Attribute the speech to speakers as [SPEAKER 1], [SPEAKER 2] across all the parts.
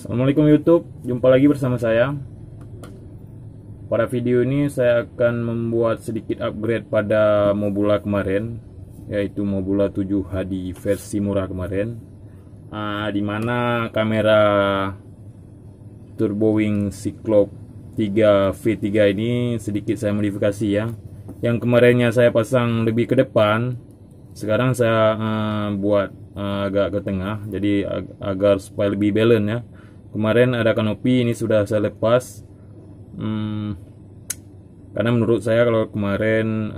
[SPEAKER 1] Assalamualaikum YouTube, jumpa lagi bersama saya. Pada video ini saya akan membuat sedikit upgrade pada Mobula kemarin, yaitu Mobula 7 HD versi murah kemarin, dimana kamera Turbowing Cyclops 3 V3 ini sedikit saya modifikasi ya. Yang kemarinnya saya pasang lebih ke depan, sekarang saya buat agak ke tengah, jadi agar supaya lebih balance ya. Kemarin ada kanopi, ini sudah saya lepas karena menurut saya kalau kemarin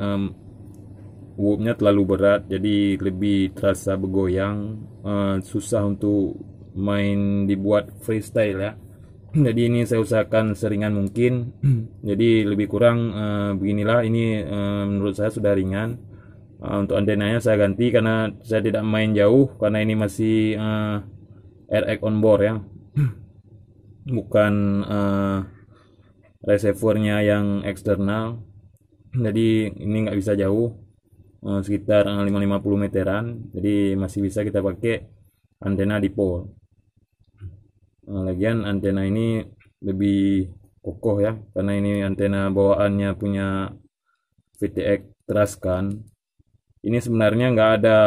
[SPEAKER 1] whoopnya terlalu berat, jadi lebih terasa bergoyang, susah untuk main dibuat freestyle ya. Jadi ini saya usahakan seringan mungkin. Jadi lebih kurang beginilah. Ini menurut saya sudah ringan. Untuk antenanya saya ganti karena saya tidak main jauh, karena ini masih RX on board ya, bukan receivernya yang eksternal. Jadi ini nggak bisa jauh, sekitar 550 meteran, jadi masih bisa kita pakai antena dipol. Lagian antena ini lebih kokoh ya, karena ini antena bawaannya punya VTX Trascan. Ini sebenarnya nggak ada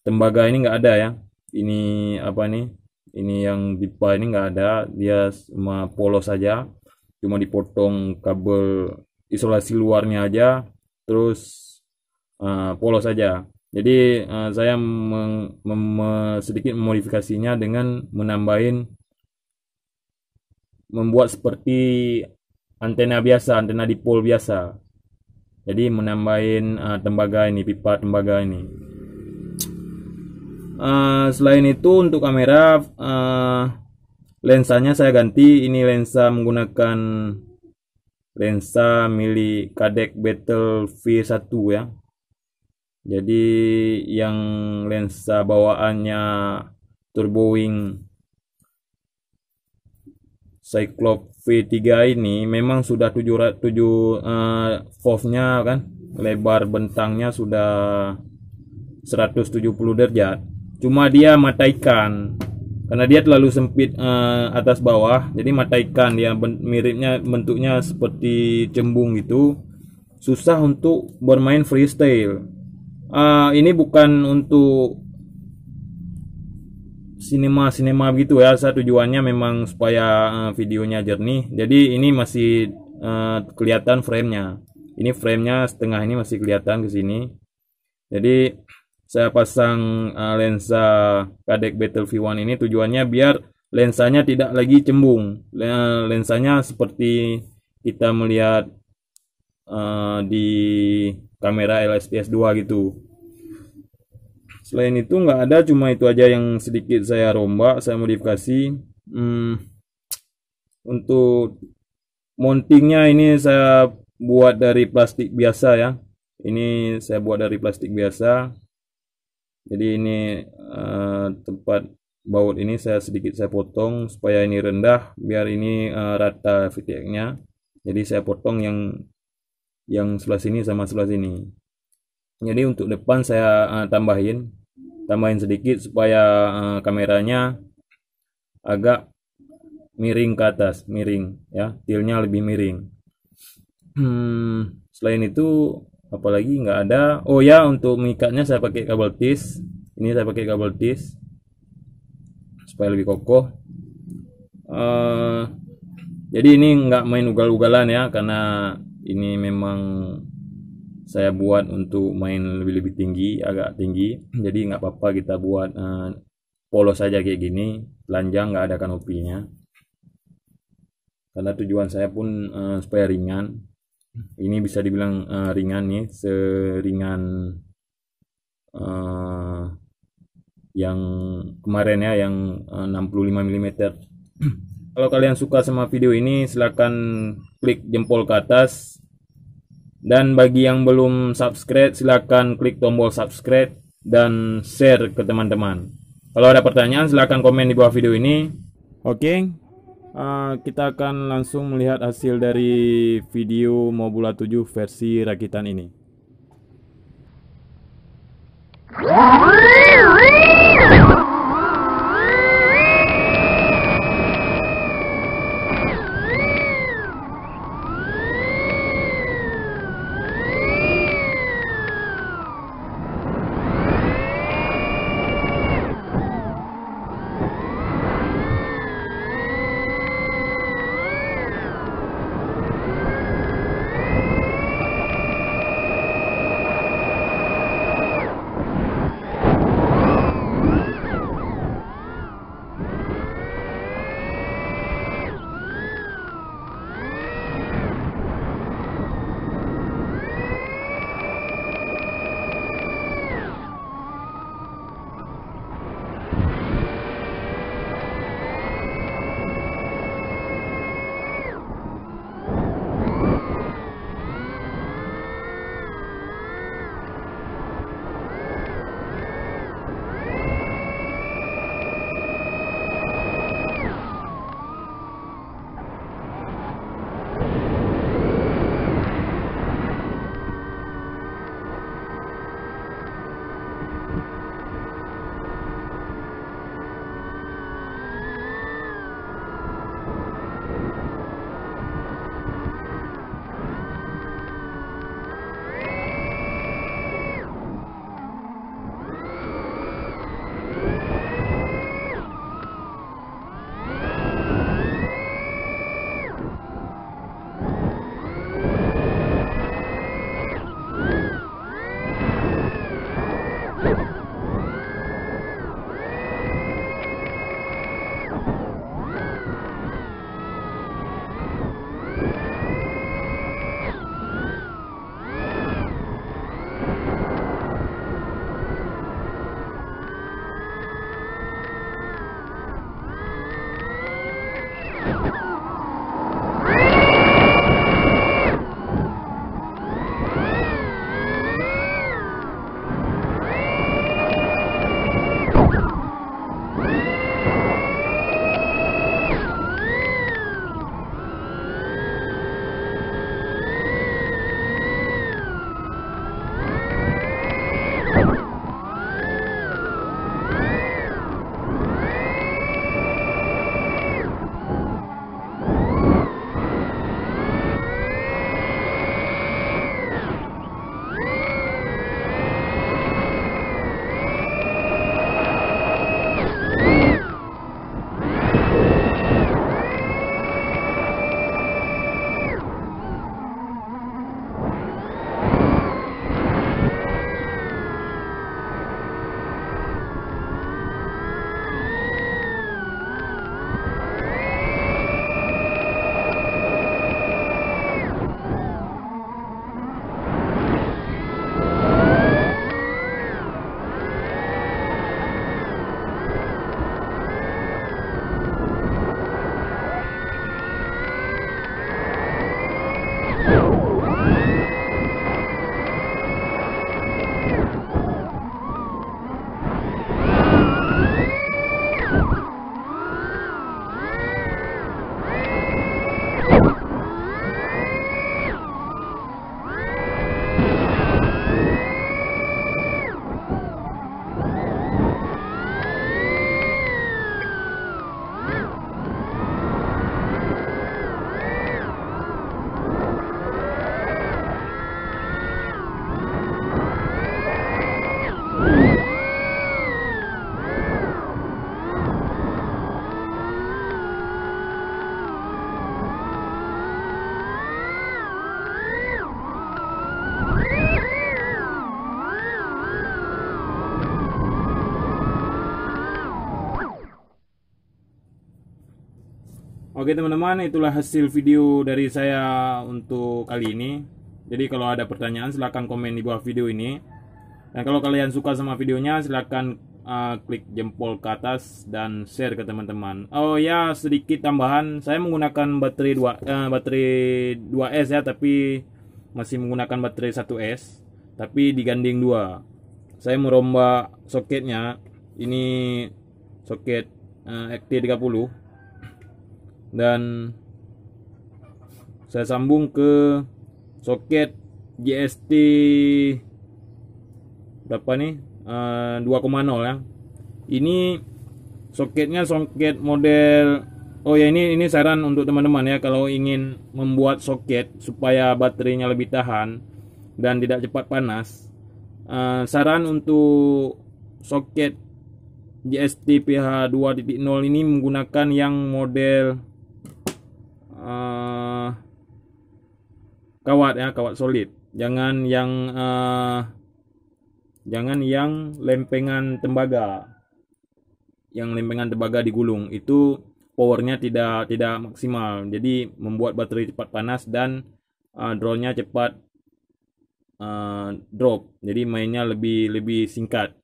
[SPEAKER 1] tembaga, ini nggak ada ya. Ini apa nih? Ini yang pipa ini nggak ada, dia cuma polos saja, cuma dipotong kabel isolasi luarnya aja, terus polos saja. Jadi saya sedikit memodifikasinya dengan membuat seperti antena biasa, antena dipol biasa. Jadi menambahin tembaga ini, pipa tembaga ini. Selain itu untuk kamera, lensanya saya ganti. Ini lensa menggunakan lensa mili Kadek Battle V1 ya. Jadi yang lensa bawaannya Turbowing Cyclops V3 ini memang sudah 7 FOV-nya kan, lebar bentangnya sudah 170 derajat. Cuma dia mata ikan, karena dia terlalu sempit atas bawah, jadi mata ikan dia miripnya, bentuknya seperti cembung gitu, susah untuk bermain freestyle. Ini bukan untuk sinema gitu ya, saya tujuannya memang supaya videonya jernih. Jadi ini masih kelihatan framenya, ini framenya setengah ini masih kelihatan ke sini. Jadi saya pasang lensa Kadek Battle V1 ini tujuannya biar lensanya tidak lagi cembung, lensanya seperti kita melihat di kamera LSPS 2 gitu. Selain itu nggak ada, cuma itu aja yang sedikit saya rombak, saya modifikasi. Untuk mountingnya ini saya buat dari plastik biasa ya. Ini saya buat dari plastik biasa. Jadi ini tempat baut ini saya potong supaya ini rendah, biar ini rata VTX-nya. Jadi saya potong yang sebelah sini sama sebelah sini. Jadi untuk depan saya tambahin sedikit supaya kameranya agak miring ke atas, miring ya, tilnya lebih miring. Selain itu apalagi nggak ada. Oh ya, untuk mengikatnya saya pakai kabel tis. Ini saya pakai kabel tis supaya lebih kokoh. Jadi ini nggak main ugal-ugalan ya, karena ini memang saya buat untuk main lebih tinggi, agak tinggi. Jadi nggak apa-apa kita buat polos saja kayak gini, telanjang, nggak ada kanopinya. Karena tujuan saya pun supaya ringan. Ini bisa dibilang ringan nih, seringan yang kemarin ya, yang 65 mm. Kalau kalian suka sama video ini, silahkan klik jempol ke atas. Dan bagi yang belum subscribe, silahkan klik tombol subscribe dan share ke teman-teman. Kalau ada pertanyaan, silahkan komen di bawah video ini. Oke. Kita akan langsung melihat hasil dari video Mobula 7 versi rakitan ini. Oke teman-teman, itulah hasil video dari saya untuk kali ini. Jadi kalau ada pertanyaan silahkan komen di bawah video ini. Dan kalau kalian suka sama videonya silahkan klik jempol ke atas dan share ke teman-teman. Oh ya, sedikit tambahan, saya menggunakan baterai 2S ya, tapi masih menggunakan baterai 1S tapi digandeng 2. Saya merombak soketnya. Ini soket XT30 dan saya sambung ke soket JST berapa nih, 2,0 ya. Ini soketnya soket model, oh ya, ini saran untuk teman-teman ya, kalau ingin membuat soket supaya baterainya lebih tahan dan tidak cepat panas. Saran untuk soket JST PH 2.0 ini menggunakan yang model kawat ya, kawat solid. Jangan yang lempengan tembaga. Yang lempengan tembaga digulung itu powernya tidak maksimal. Jadi membuat baterai cepat panas dan drawnya cepat drop. Jadi mainnya lebih singkat.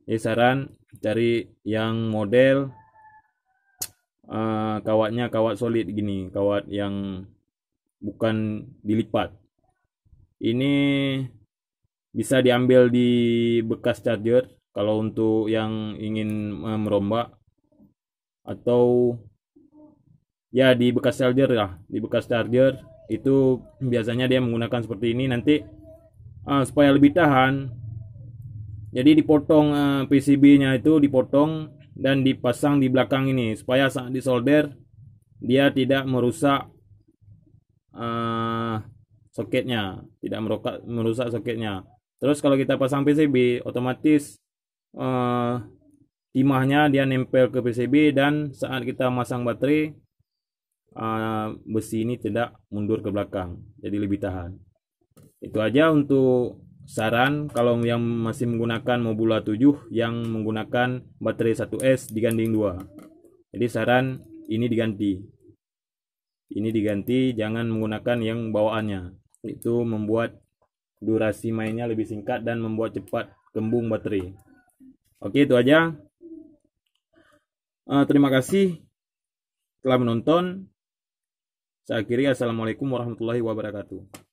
[SPEAKER 1] Jadi saran cari yang model kawatnya kawat solid gini, kawat yang bukan dilipat. Ini bisa diambil di bekas charger kalau untuk yang ingin merombak, atau ya di bekas charger lah. Di bekas charger itu biasanya dia menggunakan seperti ini. Nanti supaya lebih tahan, jadi dipotong PCB-nya itu dipotong dan dipasang di belakang ini supaya saat disolder dia tidak merusak soketnya, tidak merusak soketnya. Terus kalau kita pasang PCB, otomatis timahnya dia nempel ke PCB dan saat kita masang baterai besi ini tidak mundur ke belakang, jadi lebih tahan. Itu aja untuk saran kalau yang masih menggunakan Mobula 7 yang menggunakan baterai 1S digandeng 2. Jadi saran ini diganti. Ini diganti, jangan menggunakan yang bawaannya. Itu membuat durasi mainnya lebih singkat dan membuat cepat kembung baterai. Oke, itu aja. Terima kasih telah menonton. Saya akhiri, assalamualaikum warahmatullahi wabarakatuh.